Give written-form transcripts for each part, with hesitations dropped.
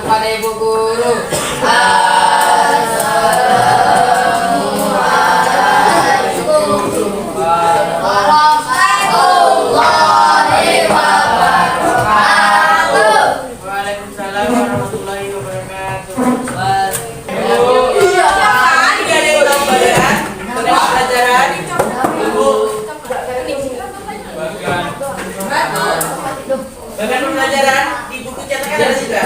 kepada Ibu Guru. Waalaikumsalam warahmatullahi wabarakatuh. Bagian pembelajaran di buku cetakan ada juga.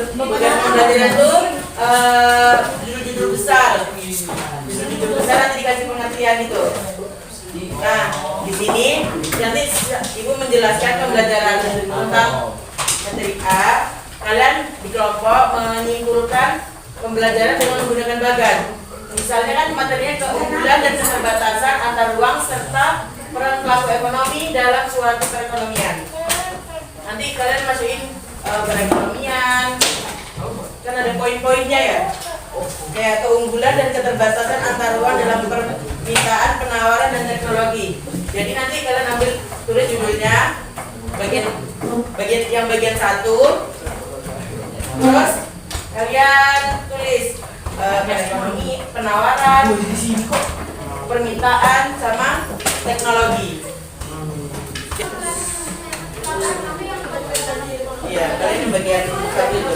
Bagian pembelajaran itu judul-judul besar. Judul-judul besar nanti dikasih pengertian itu. Nah, di sini nanti Ibu menjelaskan pembelajaran tentang materi A. Kalian di kelompok menyimpulkan pembelajaran dengan menggunakan bagan. Misalnya kan materinya keunggulan dan keterbatasan antar ruang serta peran pelaku ekonomi dalam suatu perekonomian. Nanti kalian masukin perekonomian, kan ada poin-poinnya ya, kayak keunggulan dan keterbatasan antar ruang dalam permintaan, penawaran dan teknologi. Jadi nanti kalian ambil tulis judulnya, bagian 1, terus kalian tulis ekonomi, penawaran, permintaan sama teknologi. Iya, kalian yang bagian 1 itu.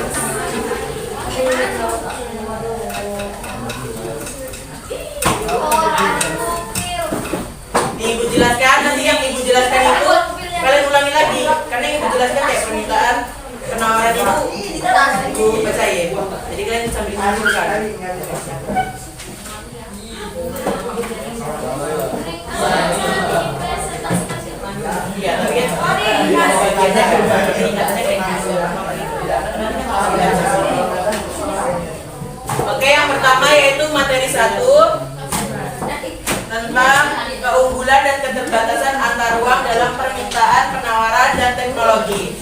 Ibu jelaskan, nanti yang Ibu jelaskan itu kalian ulangi lagi, karena yang Ibu jelaskan kayak permintaan, penawaran itu Ibu bacain. Jadi kalian sambil menyimpulkan. Iya, tapi kan oke, yang pertama yaitu materi 1 tentang keunggulan dan keterbatasan antar ruang dalam permintaan, penawaran dan teknologi.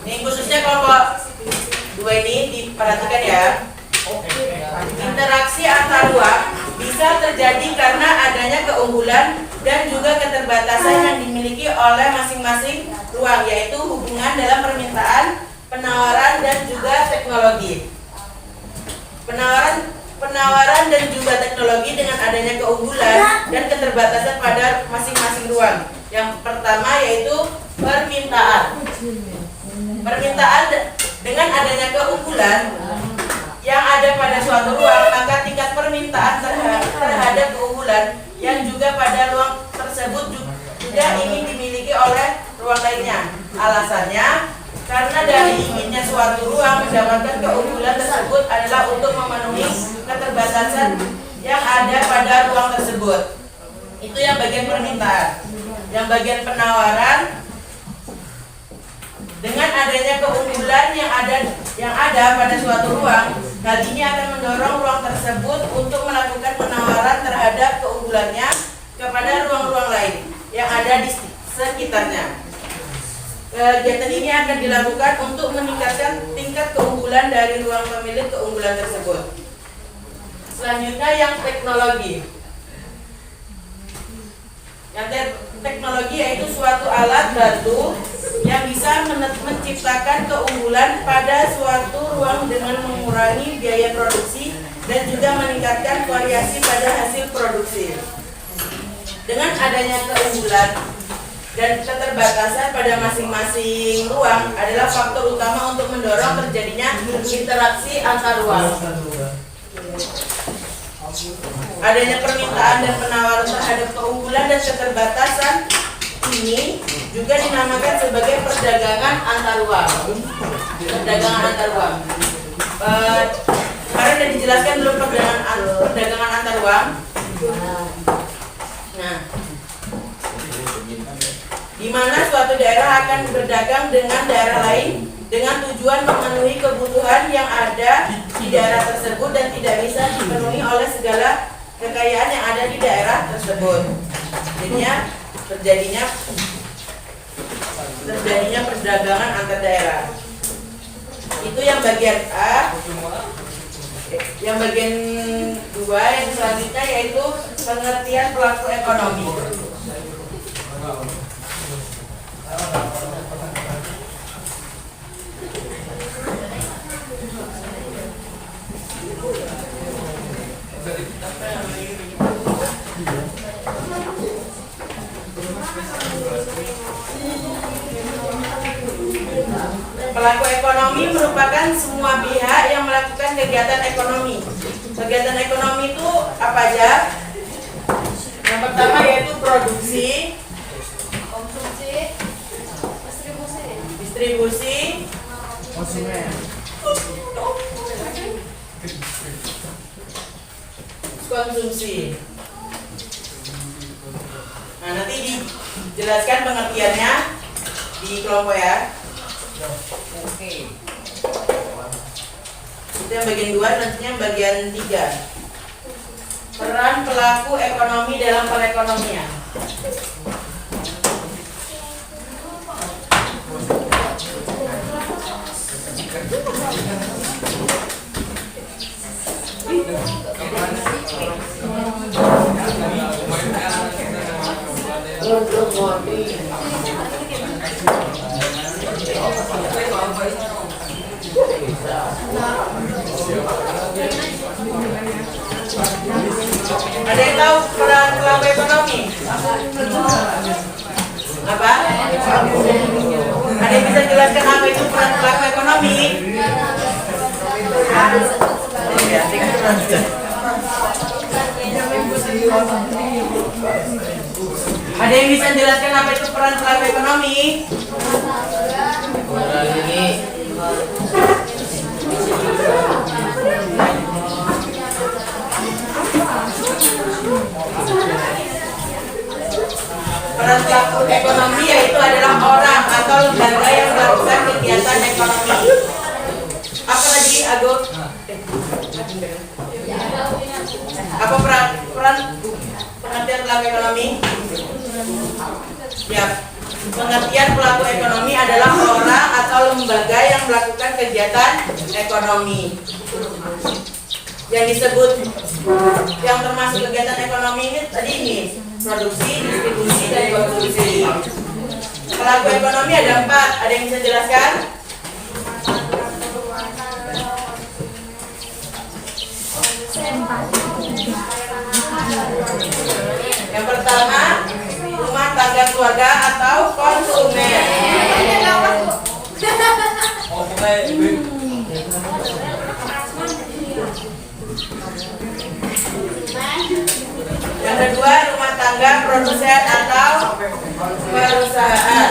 Ini khususnya kelompok 2 ini diperhatikan ya. Interaksi antar ruang bisa terjadi karena adanya keunggulan dan juga keterbatasan yang dimiliki oleh masing-masing ruang, yaitu hubungan dalam permintaan, penawaran dan juga teknologi. Penawaran dan juga teknologi dengan adanya keunggulan dan keterbatasan pada masing-masing ruang. Yang pertama yaitu permintaan. Permintaan dengan adanya keunggulan yang ada pada suatu ruang, maka tingkat permintaan terhadap keunggulan yang juga pada ruang tersebut juga ingin dimiliki oleh ruang lainnya. Alasannya karena dari inginnya suatu ruang mendapatkan keunggulan tersebut adalah untuk memenuhi keterbatasan yang ada pada ruang tersebut. Itu yang bagian permintaan. Yang bagian penawaran, dengan adanya keunggulan yang ada pada suatu ruang, hal ini akan mendorong ruang tersebut untuk melakukan penawaran terhadap keunggulannya kepada ruang-ruang lain yang ada di sekitarnya. Kegiatan ini akan dilakukan untuk meningkatkan tingkat keunggulan dari ruang pemilik keunggulan tersebut. Selanjutnya yang teknologi. Yang teknologi yaitu suatu alat bantu yang bisa menciptakan keunggulan pada suatu ruang dengan mengurangi biaya produksi dan juga meningkatkan variasi pada hasil produksi. Dengan adanya keunggulan dan keterbatasan pada masing-masing ruang adalah faktor utama untuk mendorong terjadinya interaksi antar ruang. Adanya permintaan dan penawaran terhadap keunggulan dan keterbatasan ini juga dinamakan sebagai perdagangan antar uang. Perdagangan antar uang. Kemarin sudah dijelaskan belum perdagangan antar uang? Nah, di mana suatu daerah akan berdagang dengan daerah lain dengan tujuan memenuhi kebutuhan yang ada di daerah tersebut dan tidak bisa dipenuhi oleh segala kekayaan yang ada di daerah tersebut. Jadinya terjadinya perdagangan antar daerah. Itu yang bagian A. Yang bagian 2 yang selanjutnya yaitu pengertian pelaku ekonomi. Pelaku ekonomi merupakan semua pihak yang melakukan kegiatan ekonomi. Kegiatan ekonomi itu apa aja? Yang pertama yaitu produksi, konsumsi, distribusi, konsumen, konsumsi. Nah, nanti dijelaskan pengertiannya di kelompok ya. oke, Itu yang bagian 2, nantinya yang bagian 3. Peran pelaku ekonomi dalam perekonomian. Ada yang tahu peran pelaku ekonomi? Apa? Ada yang bisa jelaskan apa itu peran pelaku ekonomi? Ada yang bisa jelaskan apa itu peran pelaku ekonomi? Peran pelaku ekonomi yaitu adalah orang atau lembaga yang melakukan kegiatan ekonomi. Apa tadi Agus? Apa peran pengertian pelaku ekonomi? Ya, pengertian pelaku ekonomi adalah orang atau lembaga yang melakukan kegiatan ekonomi. Yang disebut, yang termasuk kegiatan ekonomi ini tadi ini produksi, distribusi, dan konsumsi. Pelaku ekonomi ada 4. Ada yang bisa jelaskan? Yang pertama, rumah tangga keluarga atau konsumen. Yang kedua, rumah tangga produsen atau perusahaan.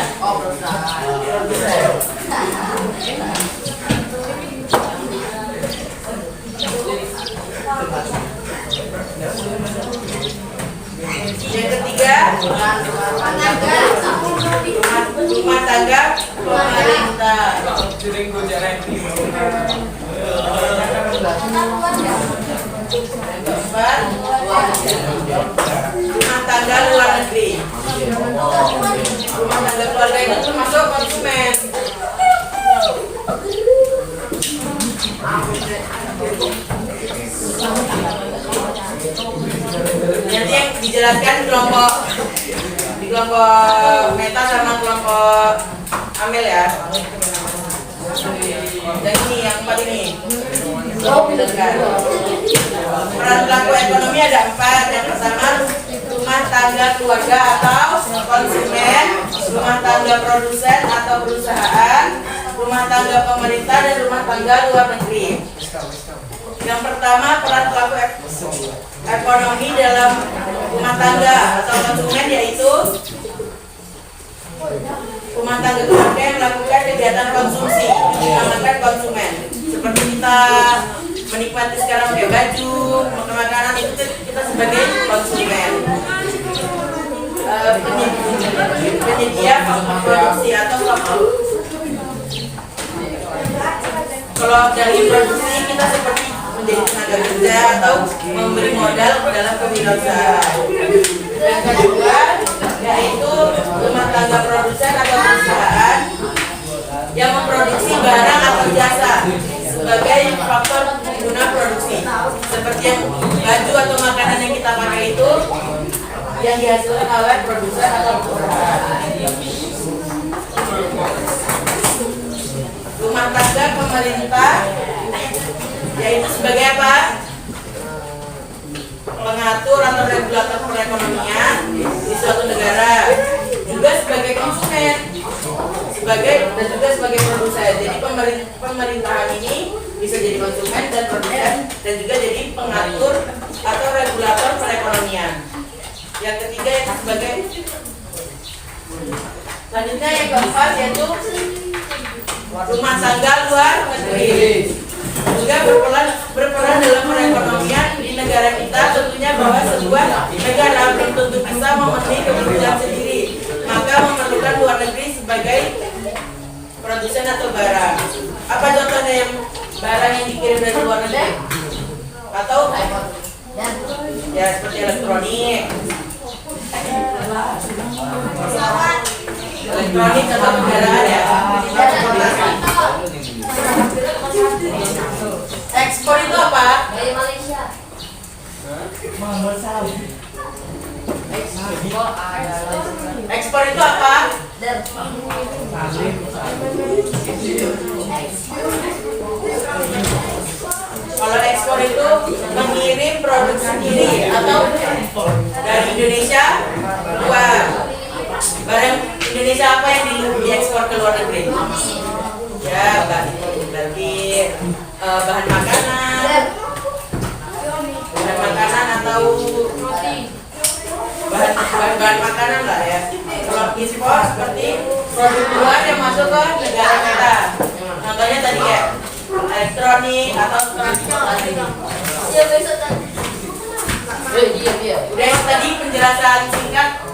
Yang ketiga, rumah tangga pemerintah. Keempat, rumah tangga luar negeri. Rumah tangga keluarga itu termasuk konsumen. Nanti yang dijelaskan di kelompok meta sama kelompok amel ya. Dan ini yang 4 ini. Peran pelaku ekonomi ada 4. Yang pertama, rumah tangga keluarga atau konsumen, rumah tangga produsen atau perusahaan, rumah tangga pemerintah, dan rumah tangga luar negeri. Yang pertama, peran pelaku ekonomi dalam rumah tangga atau konsumen yaitu tangga keluarga yang melakukan kegiatan konsumsi mengamankan konsumen. Seperti kita menikmati sekarang pakai baju, makan makanan, itu kita sebagai konsumen. Penyedia faktor produksi atau faktor. Kalau dari produksi kita seperti menjadi tenaga kerja atau memberi modal dalam kewirausahaan. Yang kedua yaitu rumah tangga produsen atau perusahaan yang memproduksi barang atau jasa sebagai faktor pengguna produksi. Seperti yang baju atau makanan yang kita pakai itu yang dihasilkan oleh produsen atau perusahaan. Rumah tangga pemerintah yaitu sebagai apa? Pengatur atau regulator perekonomian di suatu negara, juga sebagai konsumen, dan juga sebagai produsen. Jadi pemerintahan ini bisa jadi konsumen dan produsen, dan juga jadi pengatur atau regulator perekonomian. Yang ketiga yaitu sebagai selanjutnya yang keempat yaitu rumah tangga luar negeri, juga berperan dalam perekonomian di negara kita. Tentunya bahwa sebuah negara belum tentu bisa memenuhi kebutuhan sendiri, maka memerlukan luar negeri sebagai produsen atau barang. Apa contohnya yang barang yang dikirim dari luar negeri? Atau ya seperti elektronik atau kendaraan ya, ekspor itu apa? Dari Malaysia. Ekspor itu apa? Kalau ekspor itu mengirim produk sendiri atau dari Indonesia keluar. Barang Indonesia apa yang diekspor ke luar negeri? Ya, berarti bahan makanan atau bahan makanan lah ya. Kalau ekspor seperti produk luar yang masuk ke negara kita. Contohnya tadi ya elektronik atau udah tadi penjelasan singkat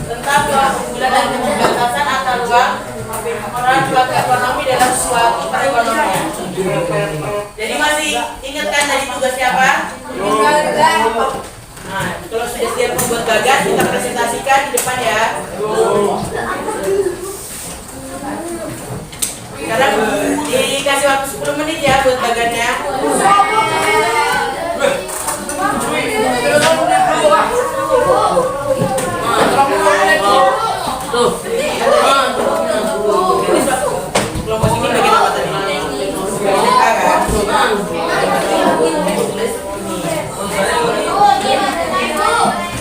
tentang keunggulan dan keterbatasan antar ruang peran suatu ekonomi dalam suatu perekonomian. Jadi masih ingat kan tadi tugas siapa? Nah, kalau sudah siap membuat gagas, kita presentasikan di depan ya. Sekarang dikasih waktu 10 menit ya buat bagannya. Kelompok ini bagian apa tadi?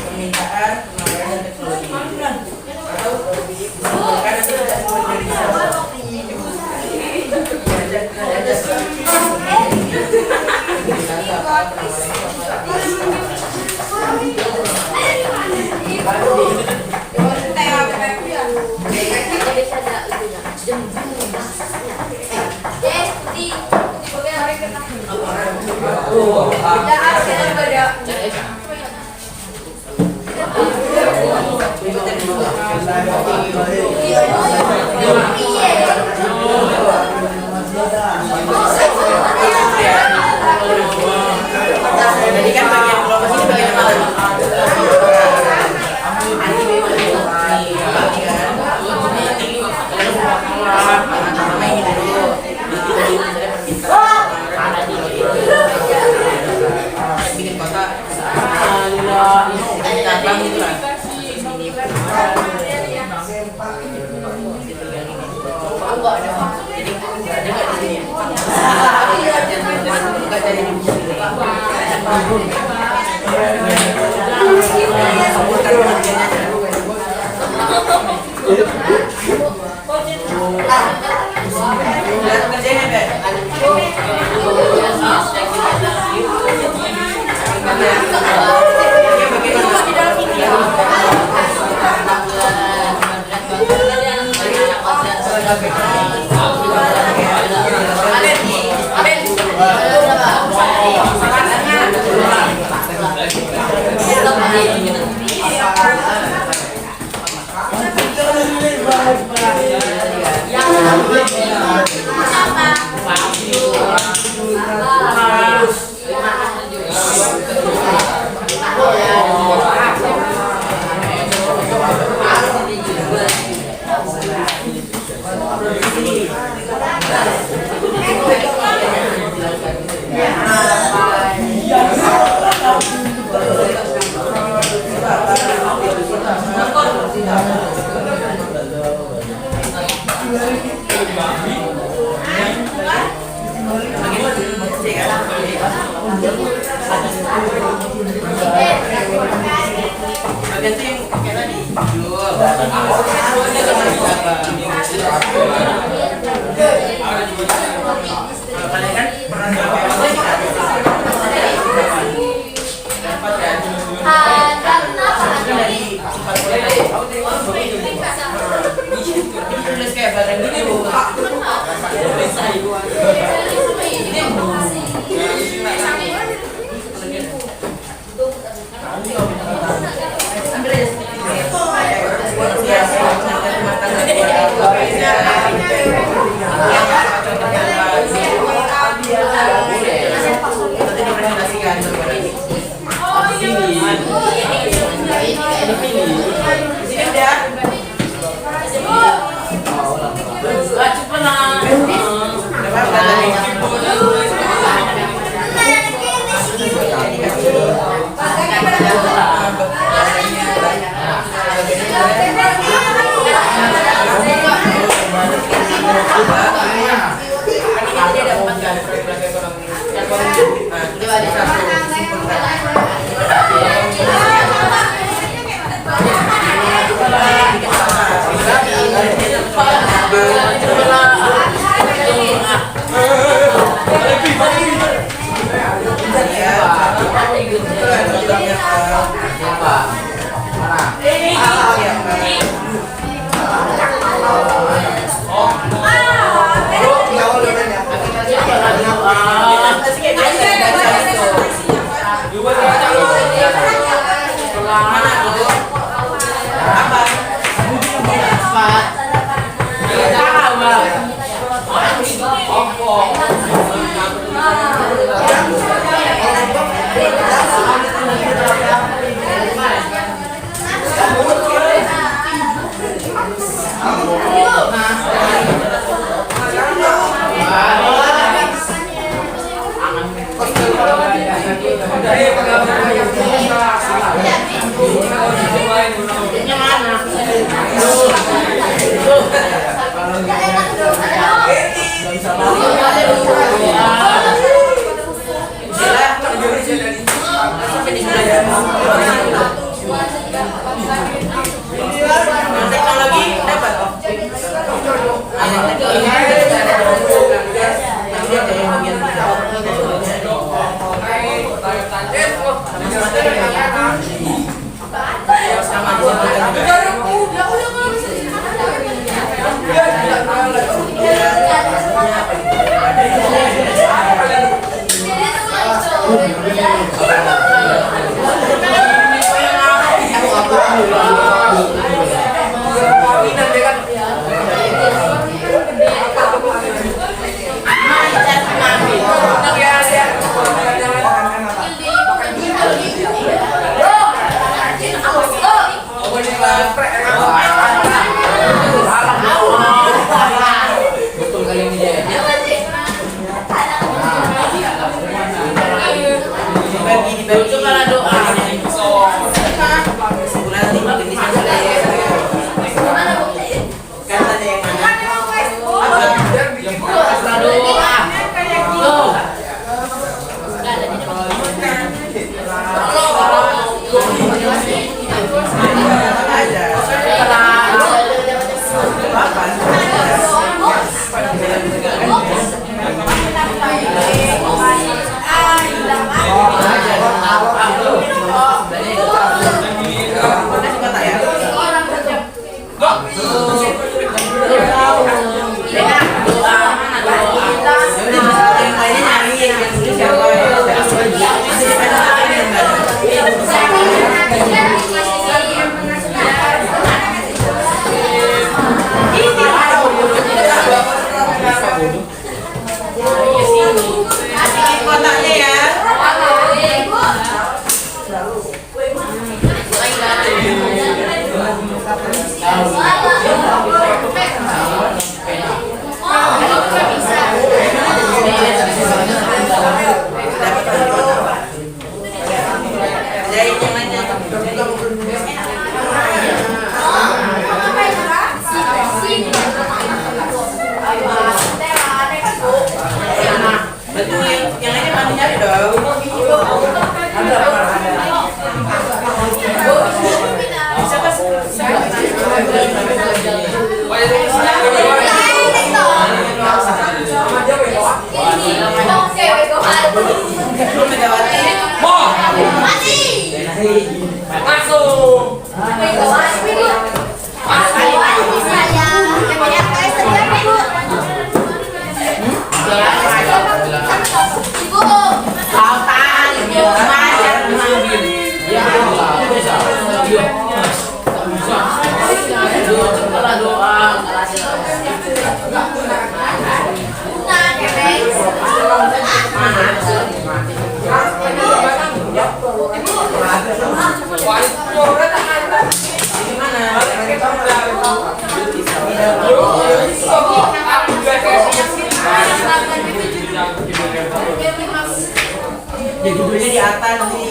Permintaan, pengeluaran dan teknologi. Atau karena tidak jadi kan bagian kelompok ini bagian apa? Bikin kotak cabang gitu lah. Bagian itu yang kayak tadi. Kalian kan pernah ditulis kayak barang gitu. Teknologi dapat. Itu kalau doa. dong. Ya judulnya di atas nih.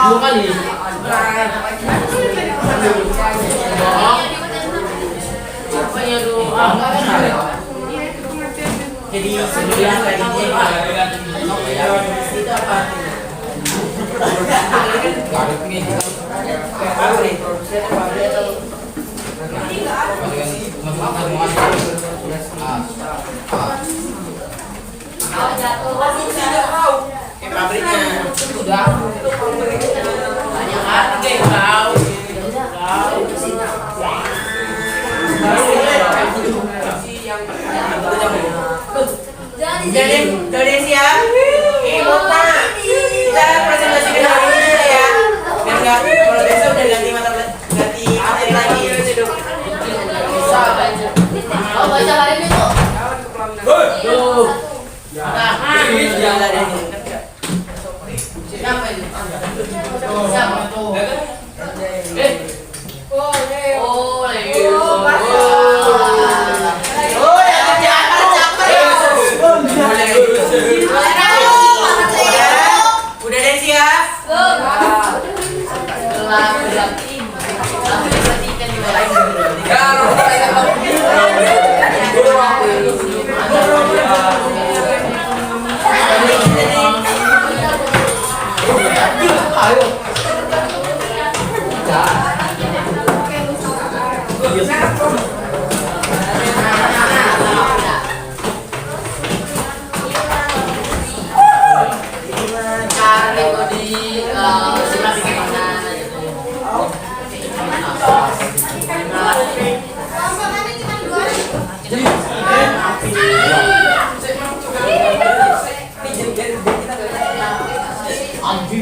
Dua kali. Jadi sebulan kalinya itu apa? Pabriknya udah banyak harga tahu. Jadi siap. Kita presentasikan hari ini juga ya. Biar nggak kalau besok udah ganti materi lagi. Oh, baca hari ini tuh. Tuh. Siapa ini? Siapa tuh? Udah deh siap?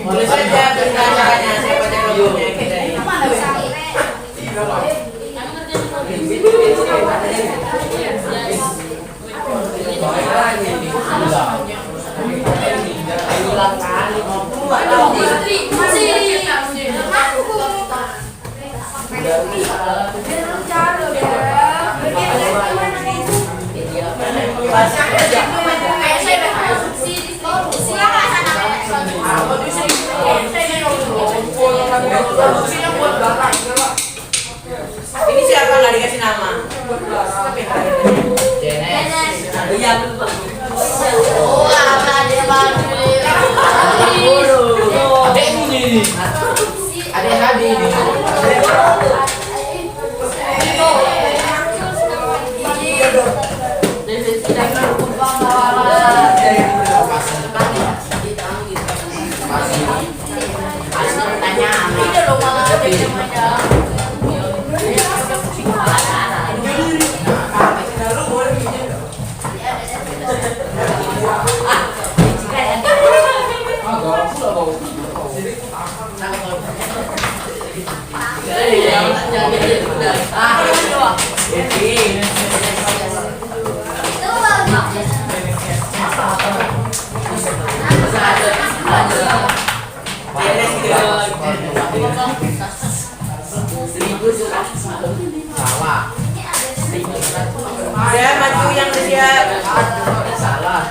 Boleh saja berita caranya siapa yang kita ini. Ini siapa nggak dikasih nama? Jenes. Oh, ada baru. Ada ini. Ada tadi ini. Ya, maju yang siap. Salah.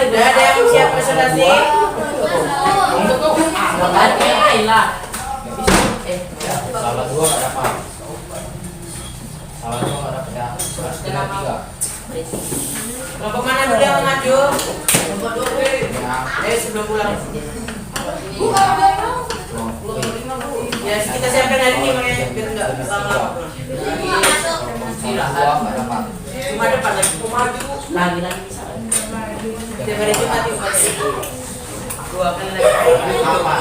Udah ada yang siap presentasi? Salah dua nggak dapat. Salah dua nggak dapat ya. Harus kena 3. Kelompok mana dulu yang mau maju? Ya. Sebelum pulang. Ya kita siapkan hari ini makanya biar nggak lama-lama. Salah dua nggak dapat. Cuma depan lagi. Lagi bisa. Tiap hari Jumat yuk materi. 2 kali lagi. Apa?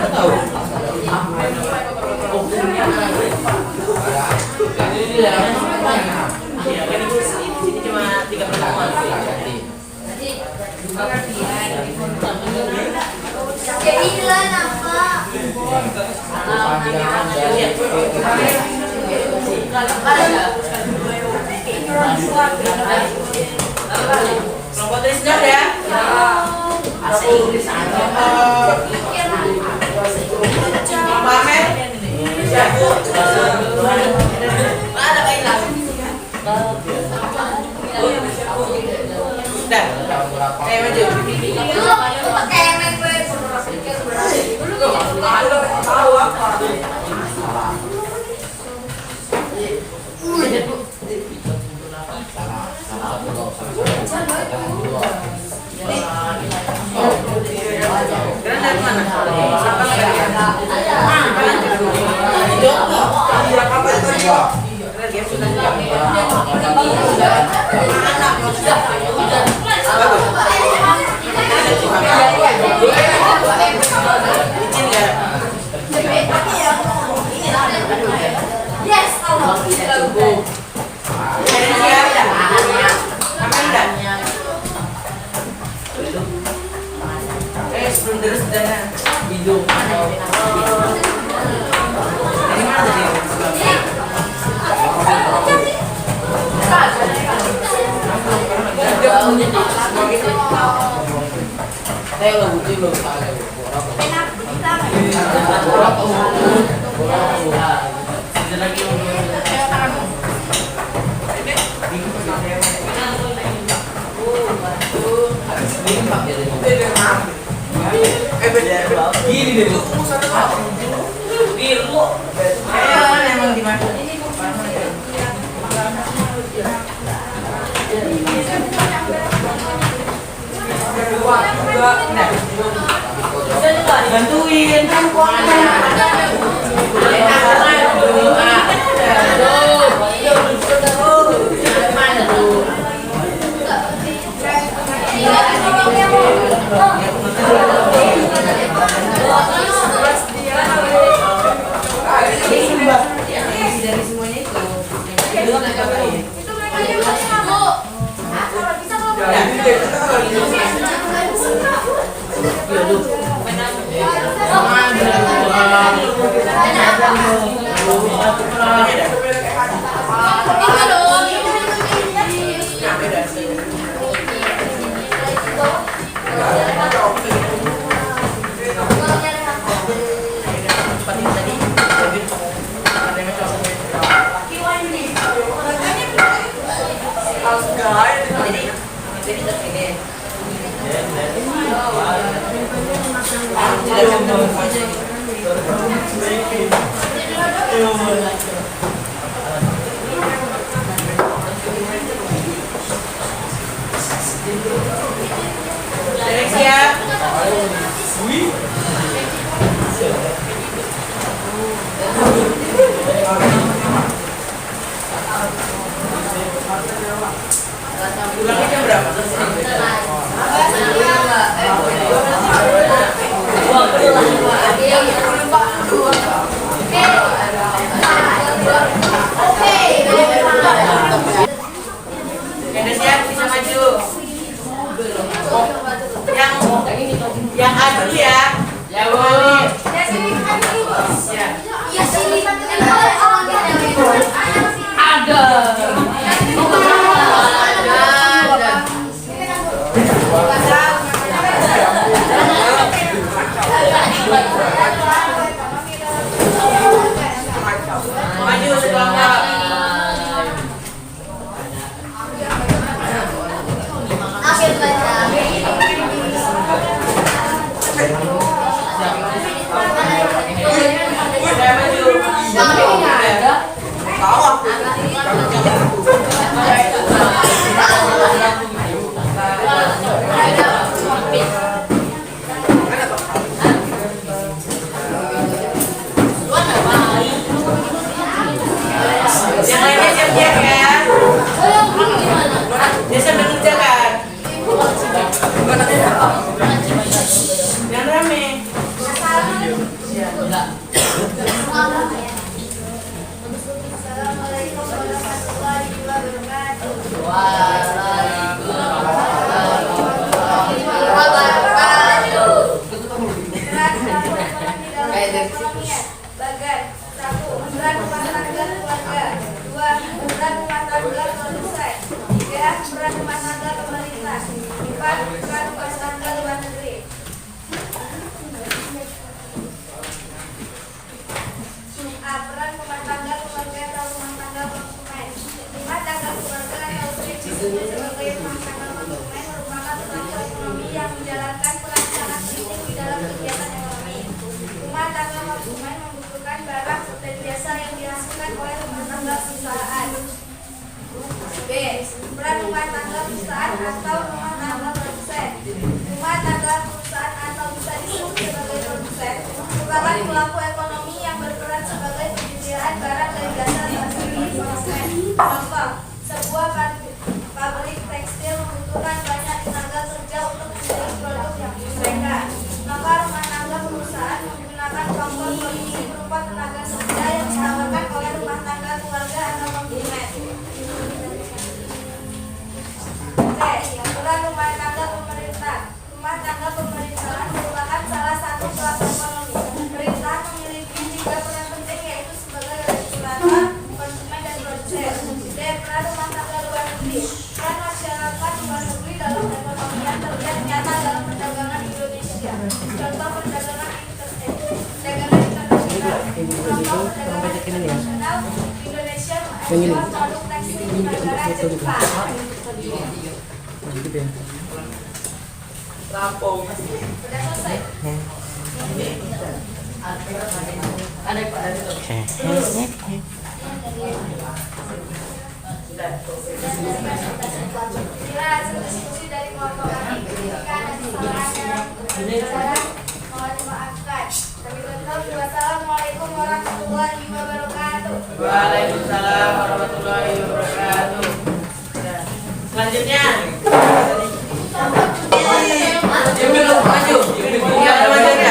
Tahu. Iya, kan itu ini cuma 3 pertemuan. Jadilah nama. Kelompok tulis sudah ya? Kelompok Amer? Siap. Ada baik lah. Sudah. Maju. Dulu pakai emek gue. Tahu apa? Keren dari mana? Yes, Allah. Sebelum terus dana hidung. Dari mana tadi? Gini deh lu. Emang di mana? Bantuin kan dari semuanya itu. Siap. Pulangnya jam berapa? Yang A dulu ya. Ya Bu. Ya sini kan ibu. Ya. Ya sini kan Ada. Maju sekelompok. Akhir baca. Udah maju. Tahu aku. Yang lainnya siap-siap ya. Dia sambil ngerjakan. Yang rame. Assalamualaikum warahmatullahi wabarakatuh. Bagan, 1. Berat rumah tangga keluarga. 2. Berat rumah tangga produsen. 3. Berat rumah tangga pemerintah. 4. Berat rumah tangga luar negeri. A. Peran rumah tangga keluarga atau rumah tangga konsumen. Rumah tangga keluarga atau disebut sebagai rumah tangga konsumen merupakan lembaga ekonomi yang menjalankan peran sangat penting di dalam kegiatan ekonomi. Rumah tangga konsumen membutuhkan barang dan jasa yang dihasilkan oleh rumah tangga perusahaan. B. Peran rumah tangga perusahaan atau rumah tangga produsen. Rumah tangga perusahaan atau bisa disebut sebagai produsen merupakan pelaku ekonomi yang berperan sebagai penyediaan barang dan jasa bagi konsumen. Contoh, sebuah pabrik tekstil membutuhkan banyak tenaga kerja untuk menjadi produk yang mereka. Maka rumah tangga perusahaan menggunakan faktor produksi berupa tenaga kerja yang ditawarkan oleh rumah tangga keluarga atau konsumen. C. Peran rumah tangga pemerintah. Rumah tangga pemerintahan merupakan salah satu pelaku ekonomi. Pemerintahan memiliki 3 peran penting, yaitu sebagai regulator, konsumen, dan produsen. D. Peran rumah tangga luar negeri. Peran masyarakat luar negeri dalam ekonomi yang terlihat nyata dalam perdagangan Indonesia. Contoh perdagangan internasional. Contoh perdagangan internasional Indonesia mengekspor produk tekstil ke negara Jepang. Rampung. Sudah selesai. Inilah hasil diskusi dari kelompok kami. Jika ada kesalahan mohon dimaafkan. Kami tutup. Wassalamualaikum warahmatullahi wabarakatuh. Waalaikumsalam warahmatullahi wabarakatuh. Selanjutnya. Maju. Yang maju ya.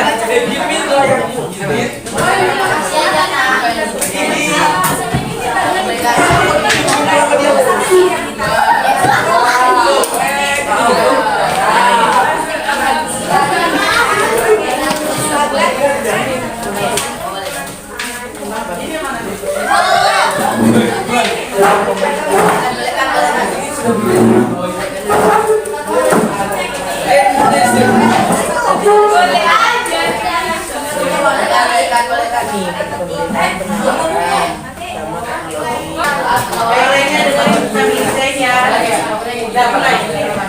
Yang lainnya dengerin kami desain ya. Udah mulai.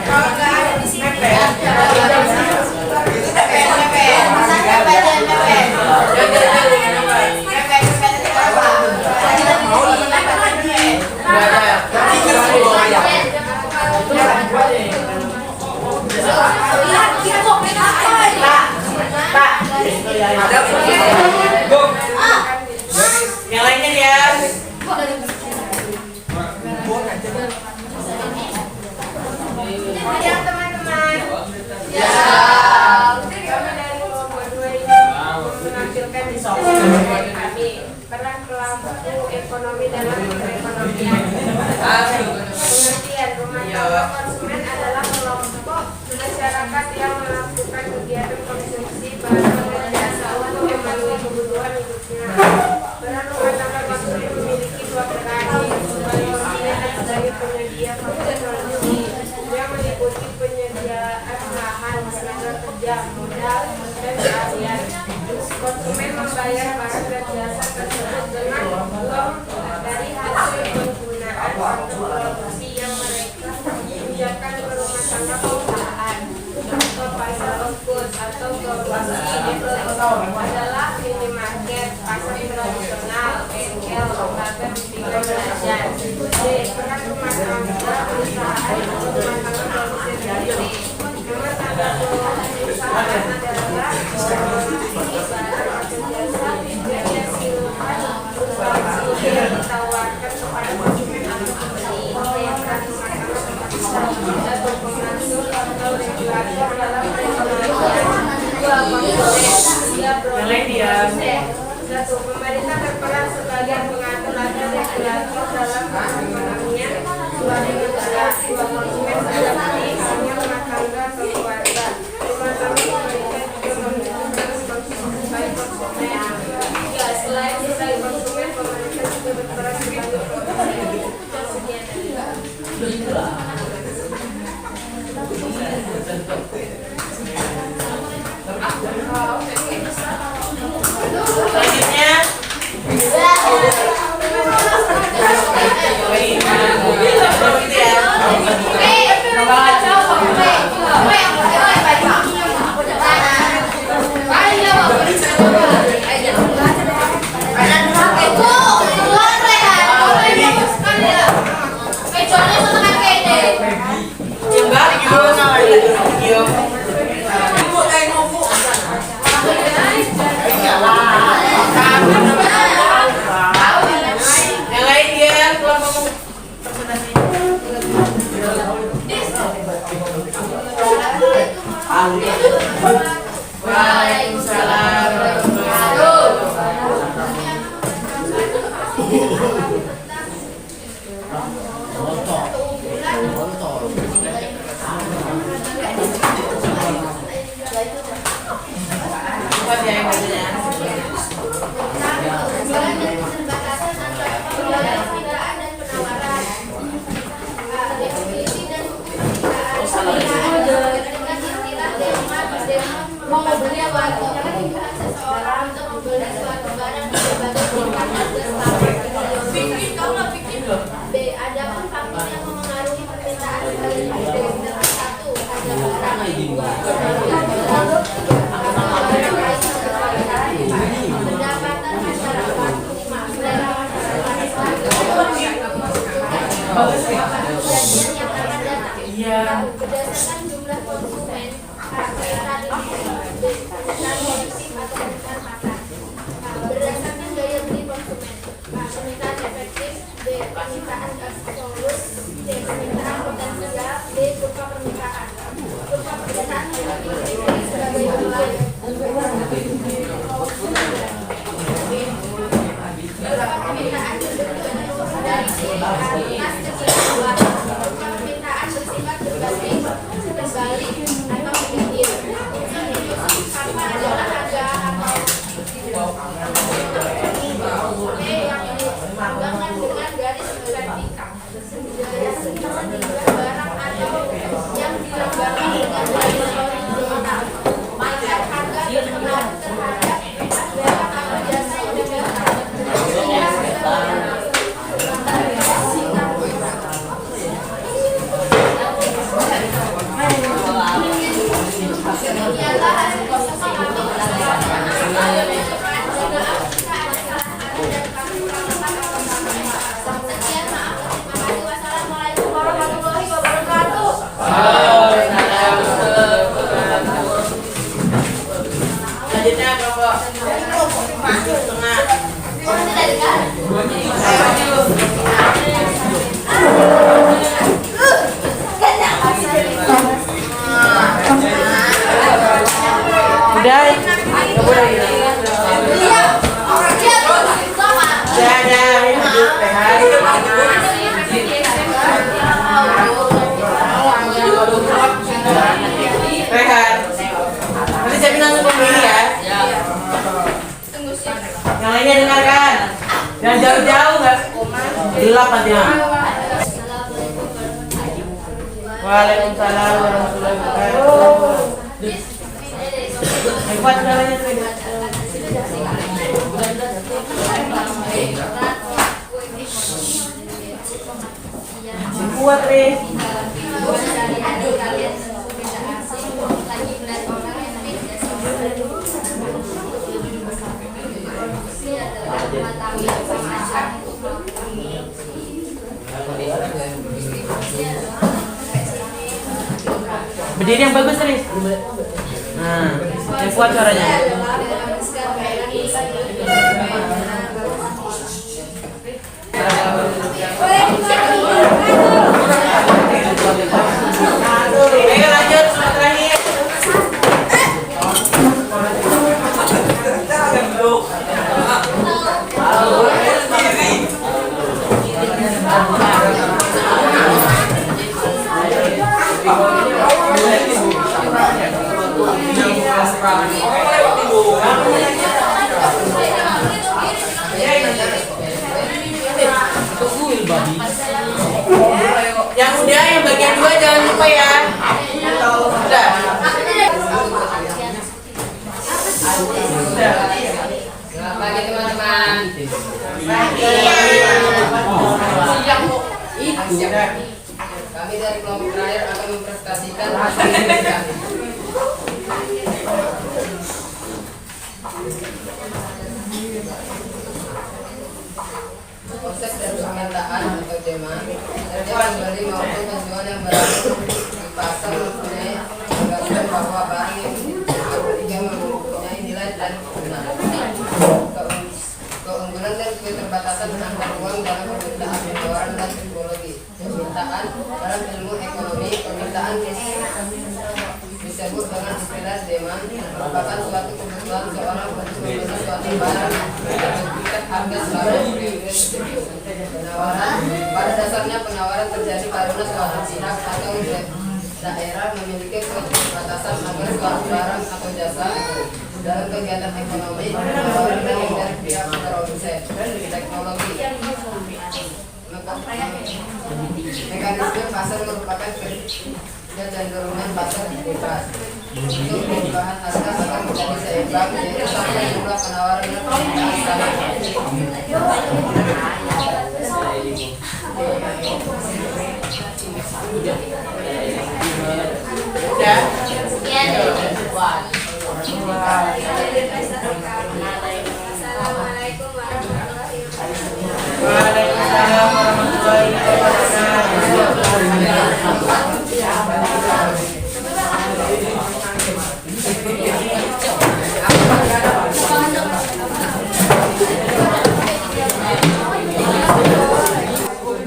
Kalau nggak ada di sini. Yang lainnya ya. Ya teman-teman. Ya. Kami dari kelompok 2 ini menampilkan diskusi kami peran pelaku ekonomi dalam perekonomian. Pengertian rumah tangga konsumen adalah kelompok masyarakat yang melakukan kegiatan dalam perkembangannya suami negara, dua konsumen seperti halnya rumah tangga atau keluarga. Rumah tangga mereka juga membutuhkan konsumen baik konsumen. Tiga, selain sebagai konsumen, pemerintah juga berperan sebagai produsen. Sekian dari Selanjutnya yang lain dia kelompok presentasi. Waalaikumsalam warahmatullahi Buat ya yang bacanya. mau membeli apa? Seseorang untuk membeli suatu barang di berbagai tingkat bikin kamu nggak bikin loh. B. Ada pun faktor yang memengaruhi permintaan kali B. Satu, ada barang. Dua, pendapatan masyarakat. Lima, selera kejadian yang akan datang. Berdasarkan jumlah konsumen, berdasarkan daya beli konsumen, permintaan efektif, B. Permintaan absolut, C. Permintaan potensial, D. Kurva permintaan. Kurva permintaan dipilih sebagai berikut. Kurva permintaan berbentuk dari atas ke bawah. Kurva permintaan bersifat berbalik atau menggigil. Karena adalah harga atau B yang dipanggang dengan garis vertikal. Barang atau yang dilenggarkan dengan garis horizontal. Maka harga berpengaruh terhadap barang atau jasa yang diberikan. Ialah hasil kosong sekian, maaf, terima kasih. Wassalamualaikum warahmatullahi wabarakatuh. Selanjutnya kelompok tengah. Udah, nggak boleh gitu. Rehat. Nanti saya bilang ke pembeli ya. Yang lainnya dengarkan. Jangan jauh-jauh nggak. Gelap nanti. Waalaikumsalam warahmatullahi wabarakatuh. Yang kuat suaranya tuh. Kuat Riz. Berdiri yang bagus Riz. Nah, yang kuat suaranya. Ayo lanjut slide terakhir. Kami dari kelompok terakhir akan mempresentasikan hasil kami. Konsep dari permintaan atau demand, setiap pembeli maupun penjual yang berada di pasar mempunyai anggapan bahwa barang yang diberikan mempunyai nilai dan keunggulan dan keterbatasan antar uang dalam permintaan, penawaran dan psikologi. Permintaan dalam ilmu ekonomi, permintaan disebut dengan istilah demand, merupakan suatu kebutuhan seorang untuk membeli suatu barang dengan harga selama periode tersebut. Penawaran, pada dasarnya penawaran terjadi karena suatu pihak atau daerah memiliki keterbatasan agar suatu barang atau jasa dalam kegiatan ekonomi. Penawaran dari pihak produsen teknologi. Mekanisme pasar merupakan kecenderungan pasar bebas untuk perubahan harga akan menjadi seimbang, yaitu sampai jumlah penawaran dan permintaan sama. Assalamualaikum warahmatullahi wabarakatuh. Waalaikumsalam warahmatullahi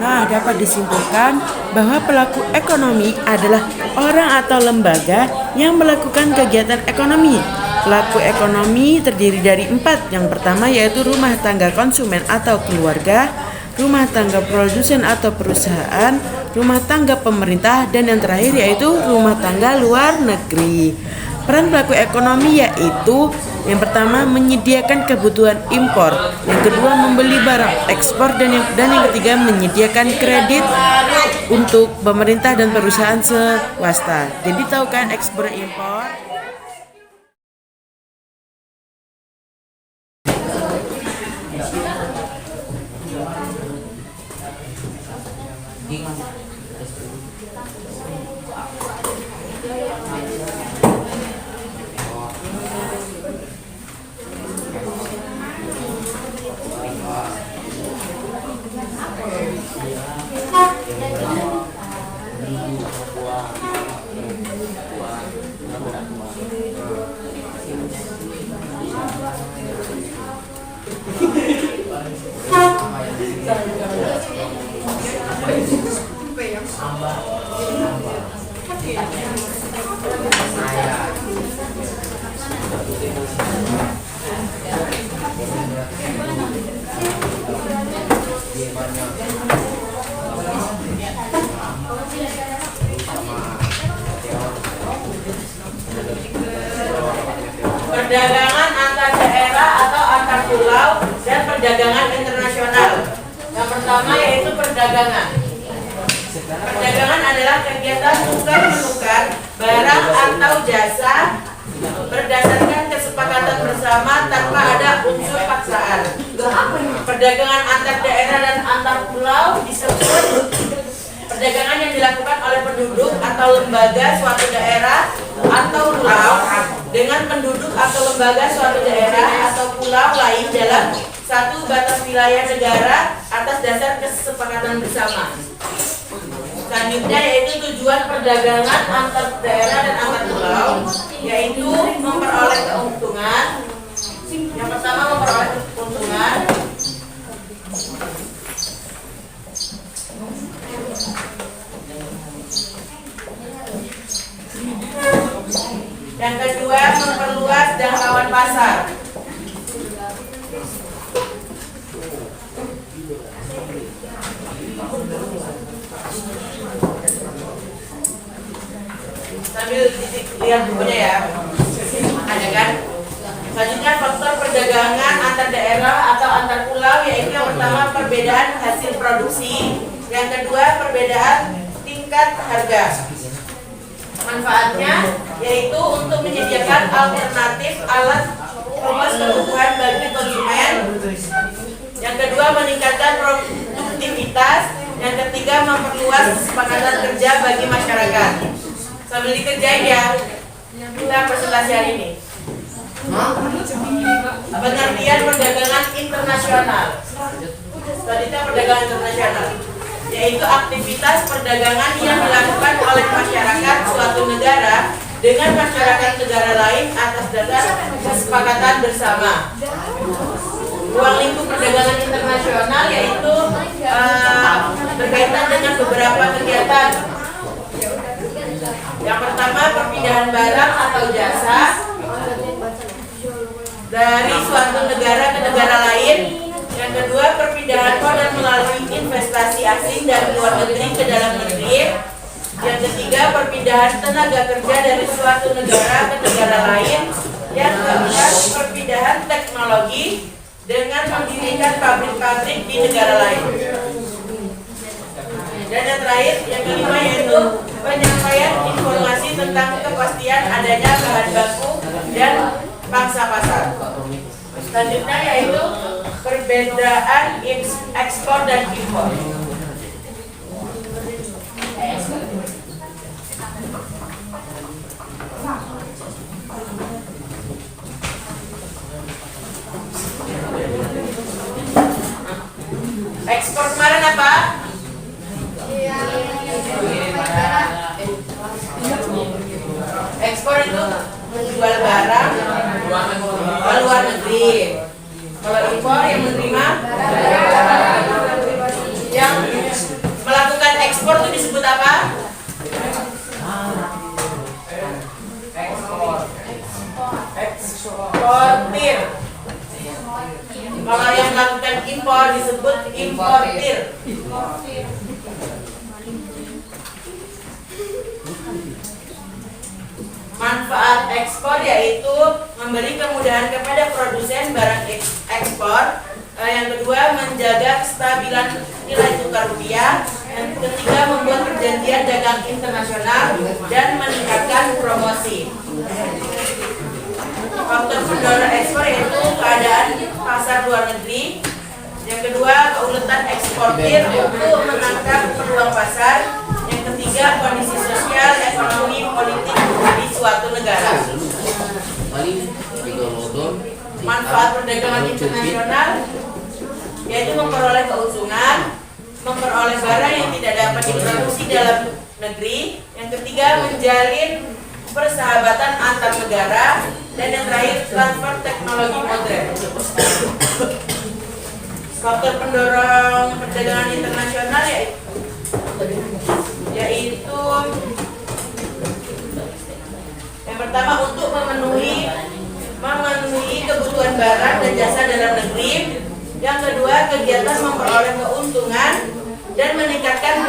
Nah, dapat disimpulkan bahwa pelaku ekonomi adalah orang atau lembaga yang melakukan kegiatan ekonomi. Pelaku ekonomi terdiri dari 4. Yang pertama yaitu rumah tangga konsumen atau keluarga, rumah tangga produsen atau perusahaan, rumah tangga pemerintah, dan yang terakhir yaitu rumah tangga luar negeri. Peran pelaku ekonomi yaitu yang pertama menyediakan kebutuhan impor, yang kedua membeli barang ekspor, dan yang ketiga menyediakan kredit untuk pemerintah dan perusahaan swasta. Jadi tahu kan ekspor impor? Perdagangan antar daerah atau antar pulau dan perdagangan internasional. Yang pertama yaitu perdagangan. Perdagangan adalah kegiatan tukar-menukar barang atau jasa berdasarkan kesepakatan bersama tanpa ada unsur paksaan. Perdagangan antar daerah dan antar pulau disebut perdagangan yang dilakukan oleh penduduk atau lembaga suatu daerah atau pulau dengan penduduk atau lembaga suatu daerah atau pulau lain dalam satu batas wilayah negara atas dasar kesepakatan bersama. Selanjutnya yaitu tujuan perdagangan antar daerah dan antar pulau, yaitu memperoleh keuntungan. Yang pertama memperoleh keuntungan. Yang kedua memperluas jangkauan pasar. Sambil lihat bukunya ya, ada kan? Selanjutnya faktor perdagangan antar daerah atau antar pulau, yaitu yang pertama perbedaan hasil produksi, yang kedua perbedaan tingkat harga. Manfaatnya yaitu untuk menyediakan alternatif alat rumus kebutuhan bagi konsumen. Yang kedua meningkatkan produktivitas. Yang ketiga memperluas memperluas kesepakatan kerja bagi masyarakat. Sambil dikerjain ya, kita presentasi hari ini. Pengertian perdagangan internasional. Tadi itu perdagangan internasional, yaitu aktivitas perdagangan yang dilakukan oleh masyarakat suatu negara dengan masyarakat negara lain atas dasar kesepakatan bersama. Ruang lingkup perdagangan internasional yaitu berkaitan dengan beberapa kegiatan. Yang pertama, perpindahan barang atau jasa dari suatu negara ke negara lain. Yang kedua, perpindahan modal melalui investasi asing dari luar negeri ke dalam negeri. Yang ketiga, perpindahan tenaga kerja dari suatu negara ke negara lain. Yang keempat, perpindahan teknologi dengan mendirikan pabrik-pabrik di negara lain. Dan yang terakhir, yang kelima yaitu penyampaian informasi tentang kepastian adanya bahan baku dan pangsa pasar. Selanjutnya yaitu perbedaan ekspor dan impor. Ekspor kemarin apa? Ekspor itu menjual barang ke luar negeri. Kalau impor yang menerima, yang melakukan ekspor itu disebut apa? Eksportir. Kalau yang melakukan impor disebut importir. Manfaat ekspor yaitu memberi kemudahan kepada produsen barang ekspor. Yang kedua, menjaga kestabilan nilai tukar rupiah. Yang ketiga, membuat perjanjian dagang internasional dan meningkatkan promosi. Faktor pendorong ekspor yaitu keadaan pasar luar negeri. Yang kedua, keuletan eksportir untuk menangkap peluang pasar. Yang ketiga, kondisi sosial, ekonomi, politik di suatu negara. Manfaat perdagangan internasional yaitu memperoleh keuntungan, memperoleh barang yang tidak dapat diproduksi dalam negeri. Yang ketiga, menjalin persahabatan antar negara. Dan yang terakhir, transfer teknologi modern. Faktor pendorong perdagangan internasional yaitu yang pertama, untuk memenuhi kebutuhan barang dan jasa dalam negeri. Yang kedua, kegiatan memperoleh keuntungan dan meningkatkan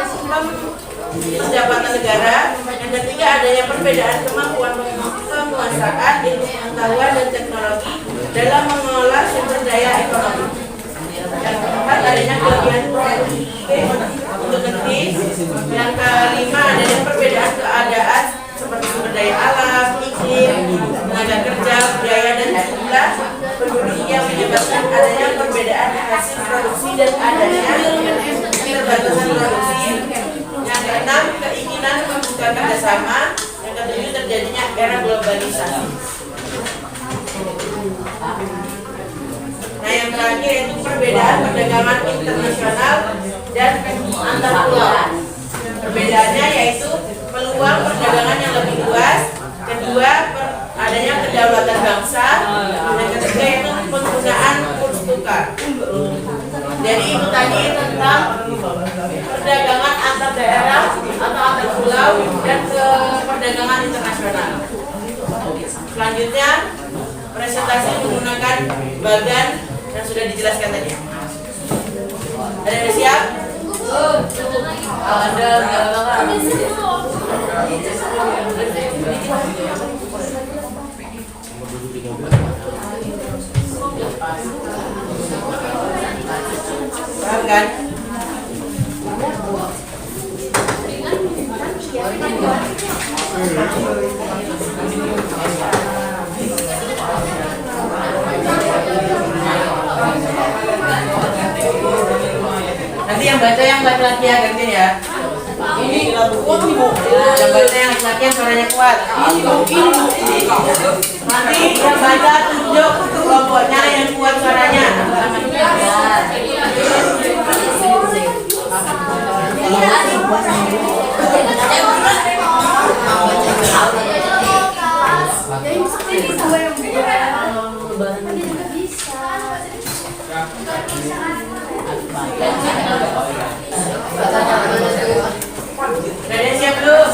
pendapatan negara. Yang ketiga, adanya perbedaan kemampuan penguasaan ilmu pengetahuan dan teknologi dalam mengelola sumber daya ekonomi. Yang keempat, adanya kelebihan produktif untuk negeri. Yang kelima, adanya perbedaan keadaan seperti sumber daya alam, iklim, tenaga kerja, budaya, dan jumlah penduduk yang menyebabkan adanya perbedaan hasil produksi dan adanya keterbatasan produksi. Yang keenam, keinginan membuka kerjasama. Yang ketujuh, terjadinya era globalisasi. Nah, yang terakhir itu perbedaan perdagangan internasional dan antar pulau. Perbedaannya yaitu peluang perdagangan yang lebih luas. Kedua, adanya kedaulatan bangsa. Dan ketiga itu penggunaan kurs tukar. Jadi itu tadi tentang perdagangan antar daerah atau antar pulau dan perdagangan internasional. Selanjutnya presentasi menggunakan bagan yang sudah dijelaskan tadi. Ada yang siap? Ada. Paham kan? Nanti yang baca yang laki-laki ya, gantian ya. Yang baca yang laki-laki yang suaranya kuat. Nanti yang baca tunjuk kelompoknya yang kuat suaranya. Kalian siap belum?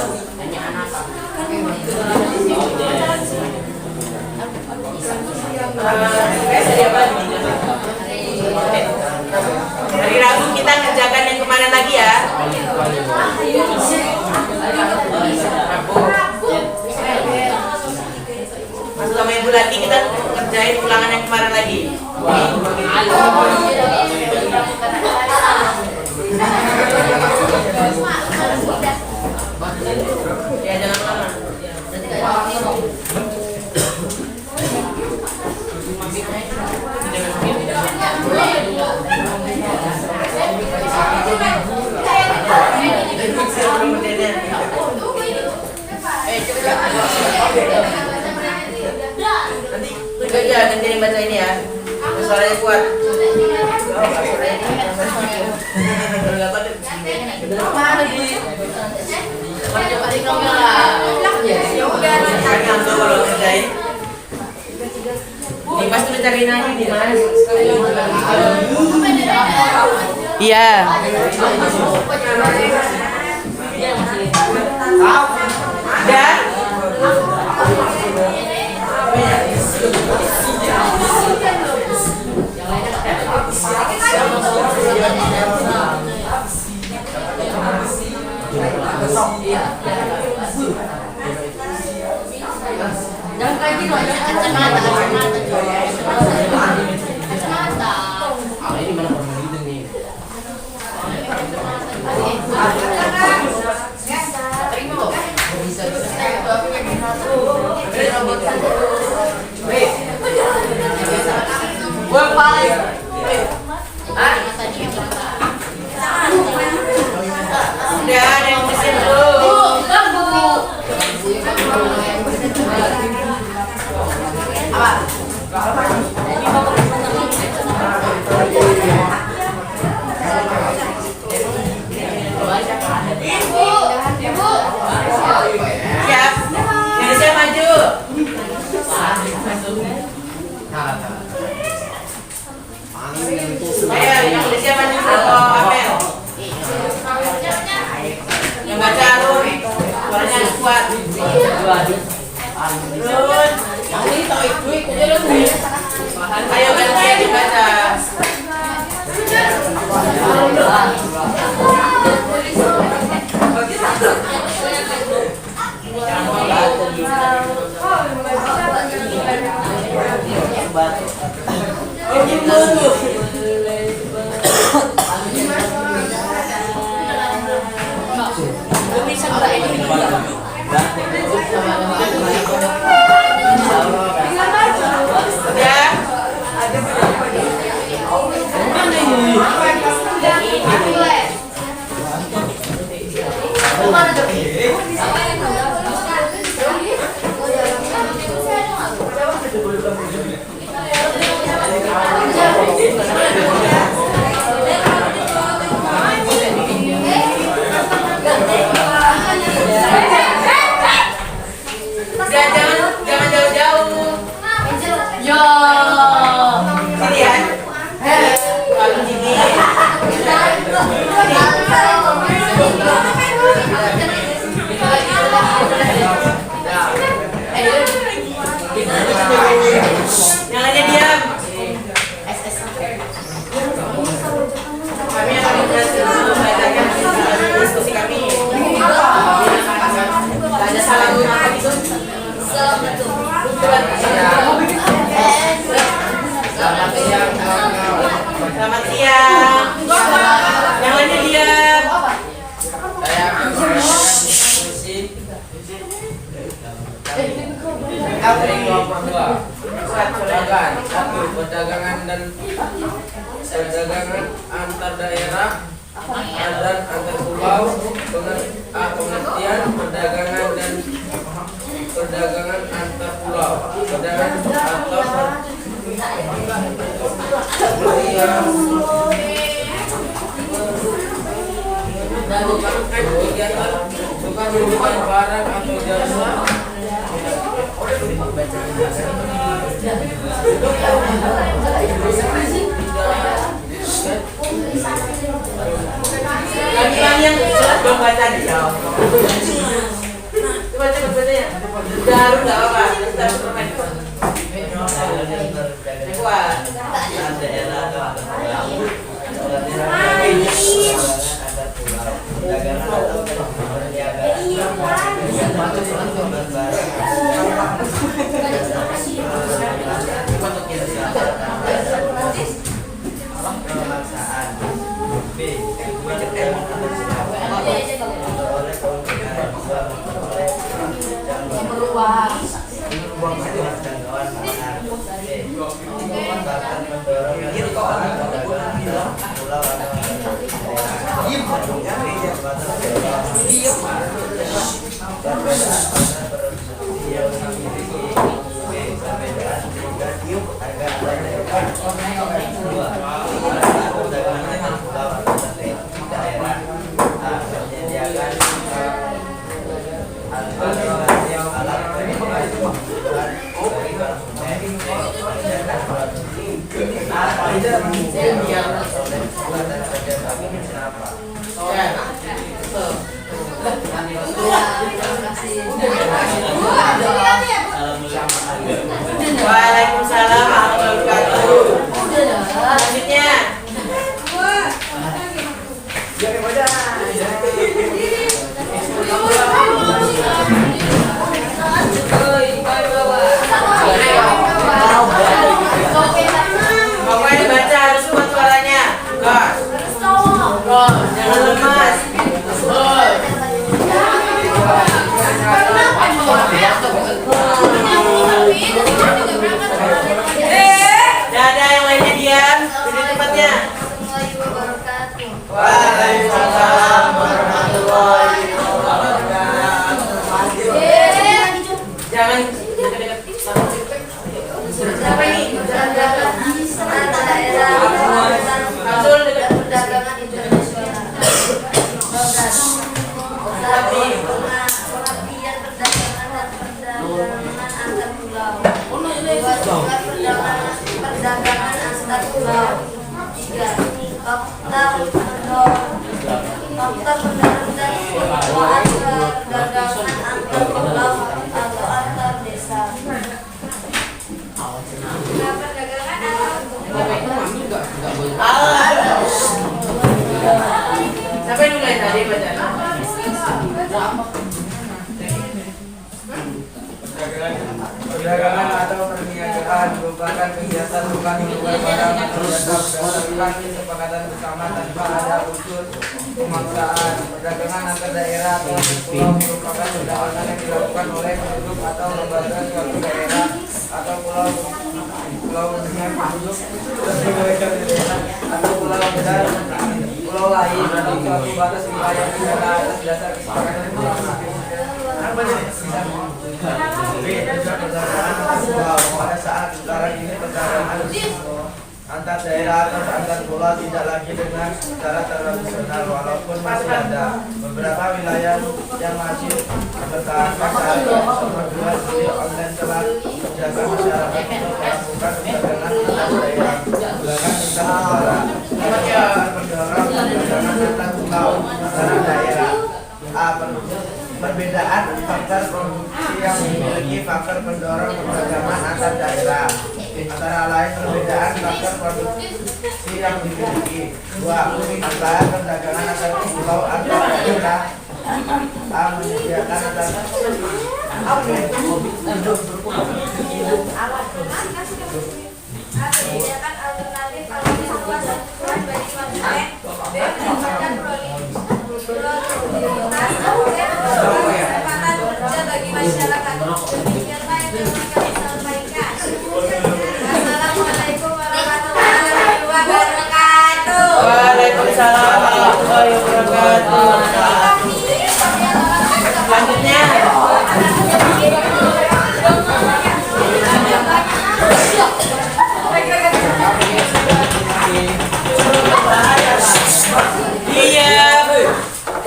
Hari Rabu kita kerjakan yang kemana lagi ya? Masuk sama Ibu lagi kita kerjain ulangan yang kemarin lagi. Ya jangan lama. Nanti kerja ganti yang baca ini ya. Suaranya kuat. Mana di? Ya udah Ngantuk kalau kerjain. Ini pasti mencari aja nih mas. Iya. Ada? Jangan kayak gini loh, jangan kacamata. Ini mana permen nih? Terima loh. Bisa. Buang paling. Udah ada yang mesin belum? Siap. Indonesia maju. Ayo, yang Indonesia maju dulu, Amel. Yang baca Arun, suaranya kuat. Terus, ayo gantian dibaca. Jangan jauh-jauh. Yo. Sini ya. Kalau gini. Yang lainnya diam. Kami akan berhasil membacakan diskusi kami. Ada salam apa gitu? Selamat siang. Selamat siang. Yang lainnya diam. Perdagangan antar daerah dan antar pulau pulau, pengertian perdagangan antar pulau, perdagangan atau kegiatan bukan merupakan barang atau jasa Lagi yang belum baca nih. Coba cepet bacanya. Baru nggak apa-apa. Kita bermain. Kuat. Waalaikumsalam warahmatullahi wabarakatuh. Selanjutnya. Pokoknya dibaca harus kuat suaranya. Jangan lemas. Ada yang lainnya diam. Di tempatnya. Waalaikumsalam warahmatullahi wabarakatuh. Jangan dekat-dekat. Siapa ini? Abdul dekat. Perdagangan internasional. Pengabdian perdagangan dan perdagangan antar pulau. Dua, perdagangan antar pulau. Tiga, fakta perdagangan dan perdagangan antar pulau atau antar desa. Siapa yang mulai tadi baca? perdagangan atau perniagaan merupakan kegiatan bukan hubungan barang atau jasa berdasarkan kesepakatan bersama tanpa ada unsur pemaksaan. Perdagangan antar daerah atau pulau merupakan perdagangan yang dilakukan oleh penduduk atau lembaga suatu daerah atau pulau dengan penduduk atau pulau besar pulau lain atau suatu batas wilayah negara atas dasar kesepakatan pada saat sekarang ini perdagangan antar daerah atau antar pulau tidak lagi dengan secara tradisional, walaupun masih ada beberapa wilayah yang masih bertahan saat nomor 2 seperti online telah menjaga masyarakat untuk melakukan perdagangan antar daerah. Perdagangan mendorong perdagangan antar pulau antara daerah. Perbedaan faktor produksi yang memiliki faktor pendorong perdagangan antar daerah, antara lain perbedaan faktor produksi yang dimiliki. 2. Antara perdagangan antar pulau antar daerah. Menyediakan antar menyediakan alternatif bagi konsumen. B. Meningkatkan produktivitas. Kesempatan kerja bagi masyarakat. Demikianlah yang dapat kami sampaikan. Assalamualaikum warahmatullahi wabarakatuh. Waalaikumsalam warahmatullahi wabarakatuh.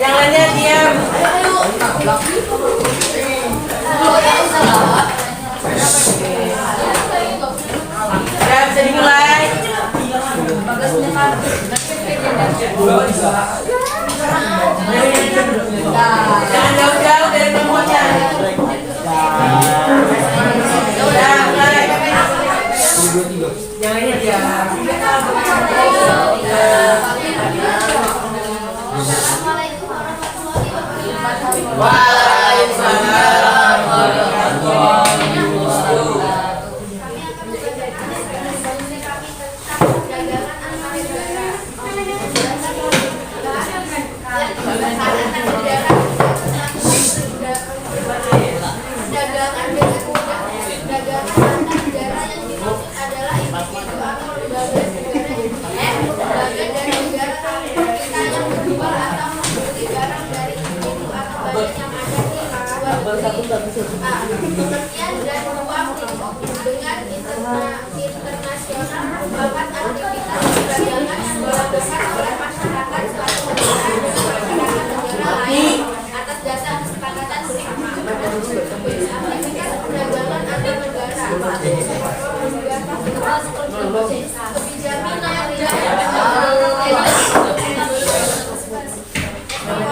Yang lainnya diam. Ya, bisa dimulai. Jangan jauh-jauh dari nomornya. Udah, mulai. Yang lainnya diam. Waalaikumsalam warahmatullahi wabarakatuh. Pengertian dan ruang lingkup dengan internasional merupakan aktivitas perdagangan yang dilakukan oleh masyarakat suatu negara dengan masyarakat negara lain atas dasar kesepakatan bersama. Aktivitas perdagangan antar negara. Kebijakan yang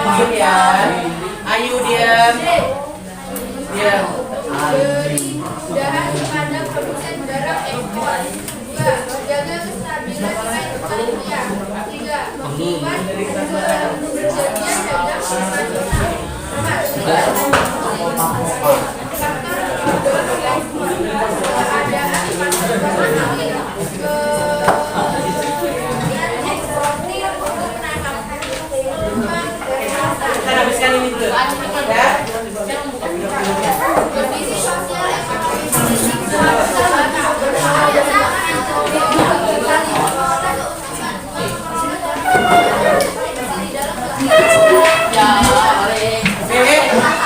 Diam ya. Ayu diam. Diam. beri kemudahan kepada produsen barang ekspor. 2. Menjaga kestabilan nilai tukar rupiah. 3. Membuat terjadinya dagang internasional. 4. Keadaan pasar keuangan eksportir untuk menangkap Kita habiskan ini dulu. Ya. kondisi sosial ekonomi politik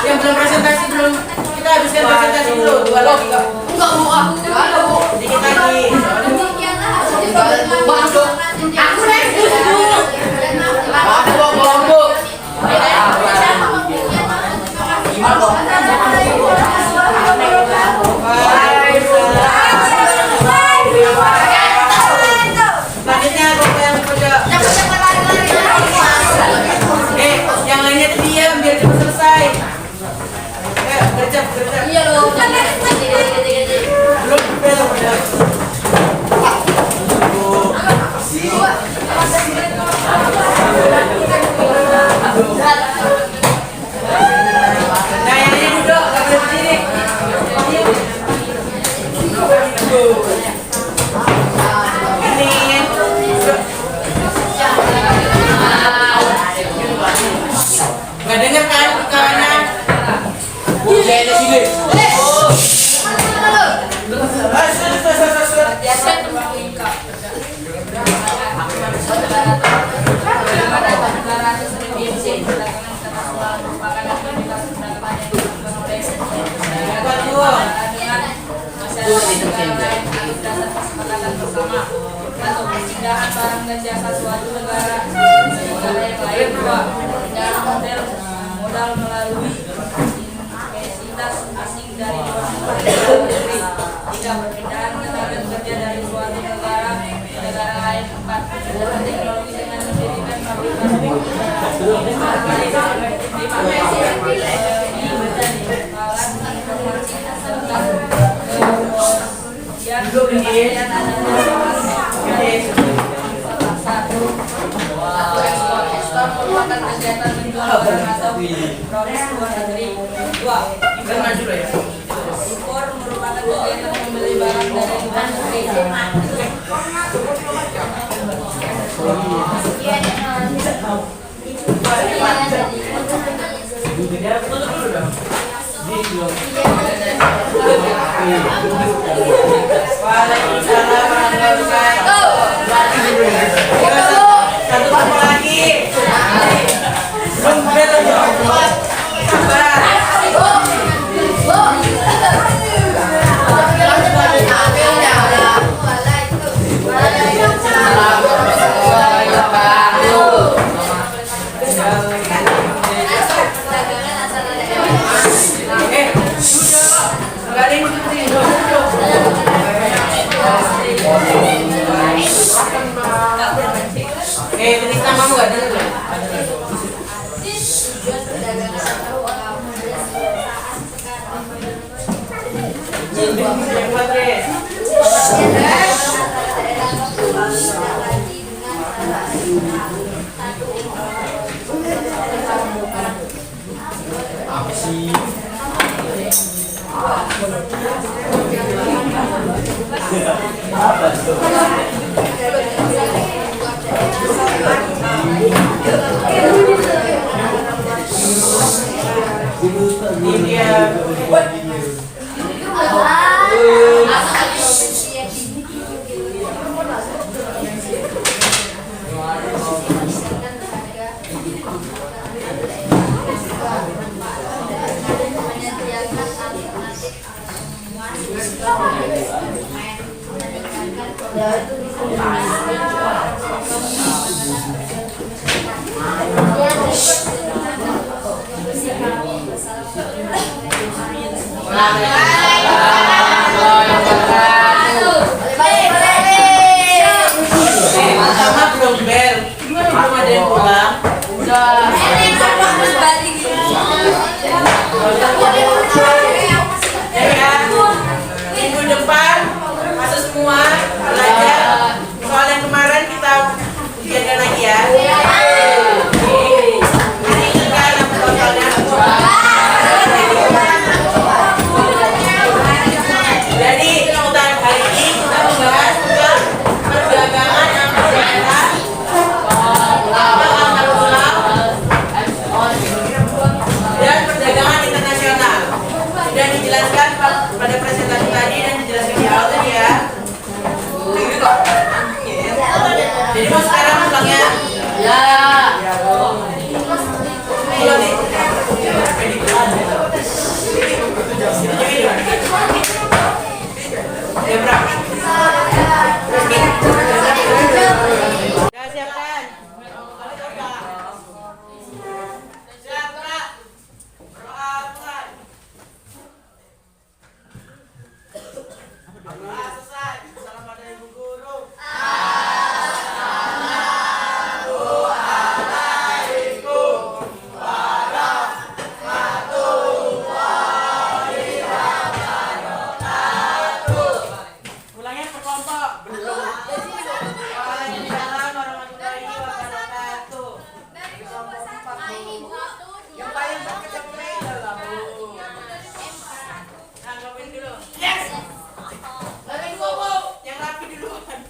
Yang belum presentasi belum kita habiskan presentasi dulu. 2 lagi kok. Enggak mau aku. Dikit lagi. demikianlah aku Kelompok. Selanjutnya kelompok yang pojok. Yang lainnya diam biar cepat selesai. Gercep. Iya loh. Belum belum udah. Nah, yang ini duduk, nggak boleh berdiri. Ini. Nggak dengar kan kawannya? Jangan di sini. Pemindahan barang dan jasa suatu negara ke negara yang lain. 2. Pemindahan modal melalui intensitas asing dari luar negeri. 3. Perpindahan tenaga kerja dari suatu negara ke negara lain. 4. Perpindahan teknologi dengan mendirikan pabrik. 1. Ekspor merupakan kegiatan menjual barang atau produk luar negeri. 2. Impor merupakan kegiatan membeli barang dari luar negeri. Waalaikumsalam warahmatullahi wabarakatuh. Satu kelompok lagi. Belum belum. Sabar. Menyediakan alternatif Sama belum bel. Belum ada yang pulang. Ya kan? Minggu depan masuk semua belajar soal yang kemarin kita ujiankan lagi ya. Hari ini kan apa totalnya? Jadi kita kali ini kita membahas tentang perdagangan antar daerah, antar pulau, dan perdagangan internasional. Sudah dijelaskan pada presentasi tadi dan dijelaskan di awal tadi ya. Jadi mau sekarang pulangnya? Ya. Pulang nih. Ya berapa? Udah siapkan? Siap, Kak. Berdoa mulai. Doa selesai. Salam pada ibu guru. Ulangnya per kelompok. Belum. Waalaikumsalam warahmatullahi wabarakatuh. Yang paling berkecamuk adalah Bu. Tanggapin dulu. Yes. Lagi Bu. Yang rapi duluan.